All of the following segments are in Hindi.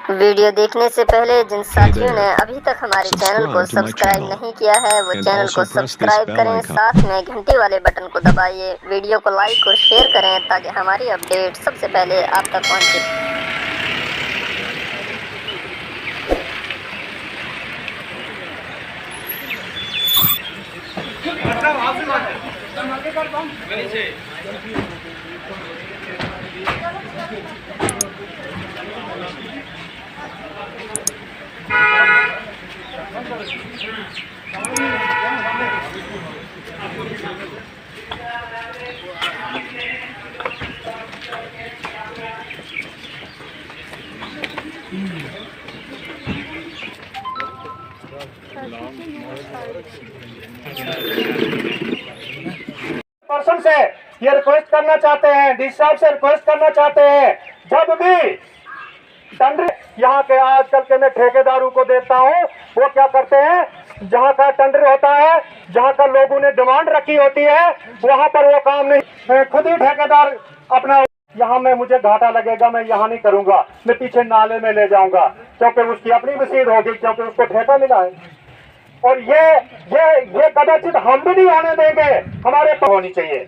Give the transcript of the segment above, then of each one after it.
वीडियो देखने से पहले जिन साथियों ने अभी तक हमारे चैनल को सब्सक्राइब नहीं किया है वो चैनल को सब्सक्राइब करें, साथ में घंटी वाले बटन को दबाइए, वीडियो को लाइक और शेयर करें ताकि हमारी अपडेट सबसे पहले आप तक पहुंचे। पर्सन से ये रिक्वेस्ट करना चाहते हैं, डी साहब से रिक्वेस्ट करना चाहते हैं, जब भी टेंडर यहाँ के आजकल के मैं ठेकेदारों को देता हूँ, वो क्या करते हैं, जहाँ का टेंडर होता है, जहाँ का लोगों ने डिमांड रखी होती है, वहाँ पर वो काम नहीं, खुद ही ठेकेदार अपना यहाँ में मुझे घाटा लगेगा, मैं यहाँ नहीं करूंगा, मैं पीछे नाले में ले जाऊंगा, क्योंकि उसकी अपनी मसीद होगी, क्योंकि उसको ठेका मिला है। और ये कदाचित हम भी नहीं होने देंगे, हमारे पर होनी चाहिए।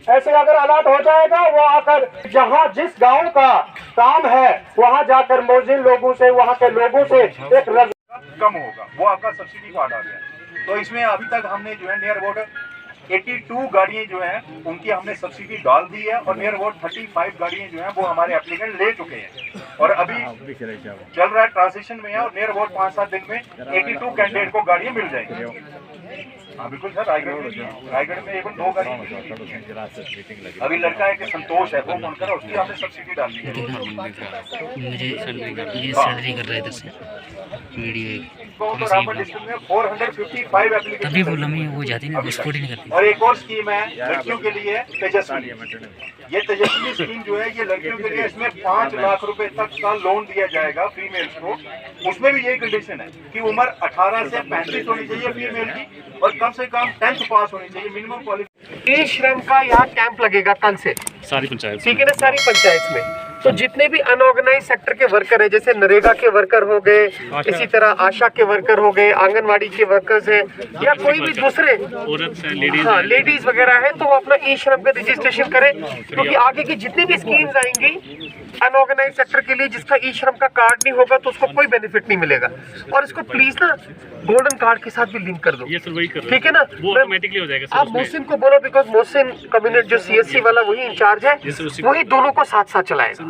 ऐसे अगर हालात हो जाएगा, वो आकर जहाँ जिस गांव का काम है वहाँ जाकर मौजूद लोगों से, वहाँ के लोगों से एक कम होगा, वो आपका सब्सिडी कार्ड आ गया। तो इसमें अभी तक हमने जो है नियर अबाउट 82 गाड़ियां जो हैं उनकी हमने सब्सिडी डाल दी है, और नियर अबाउट 35 गाड़ियां जो हैं वो हमारे एप्लीकेंट ले चुके हैं, और अभी चल रहा है, ट्रांजिशन में है, और नियर अबाउट 5-7 दिन में 82 कैंडिडेट को गाड़ियां मिल जाएंगी। हाँ बिल्कुल सर, रायगढ़ में एक 2 गाड़ी अभी लड़का है कि संतोष है, वो फोन करा, उसकी हमने सब्सिडी डाल दी है। मुझे सैलरी कर रहे थे वीडियो 455 एप्लीकेशन तभी बोला मैं वो जाती नहीं, विस्फोट ही नहीं करती। और एक और स्कीम है लड़कियों के लिए, तेजस्वी। ये तेजस्वी स्कीम जो है ये लड़कियों के लिए, इसमें 5 लाख रुपए तक का लोन दिया जाएगा फीमेल्स को। उसमें भी यही कंडीशन है कि उम्र 18 से 35 होनी चाहिए फीमेल की, और कम से कम 10th पास होनी चाहिए मिनिमम क्वालिफिकेशन। ई श्रम का यहाँ कैंप लगेगा कल से सारी पंचायत, ठीक है ना, सारी पंचायत में। तो जितने भी अनऑर्गेनाइज सेक्टर के वर्कर है, जैसे नरेगा के वर्कर हो गए, इसी तरह आशा के वर्कर हो गए, आंगनवाड़ी के वर्कर्स हैं, या कोई भी दूसरे हाँ लेडीज वगैरह है, तो वो अपना ई श्रम का रजिस्ट्रेशन करें, क्योंकि आगे की जितनी भी स्कीम्स आएंगी अनऑर्गेनाइज सेक्टर के लिए, जिसका ई श्रम का कार्ड नहीं होगा तो उसको कोई बेनिफिट नहीं मिलेगा। और इसको प्लीज ना गोल्डन कार्ड के साथ भी लिंक कर दो, ठीक है ना, वो ऑटोमेटिकली हो जाएगा। आप मोहसिन को बोलो, बिकॉज मोहसिन कम्युनिटी जो CSC वाला वही इंचार्ज है, वही दोनों को साथ साथ चलाएगा।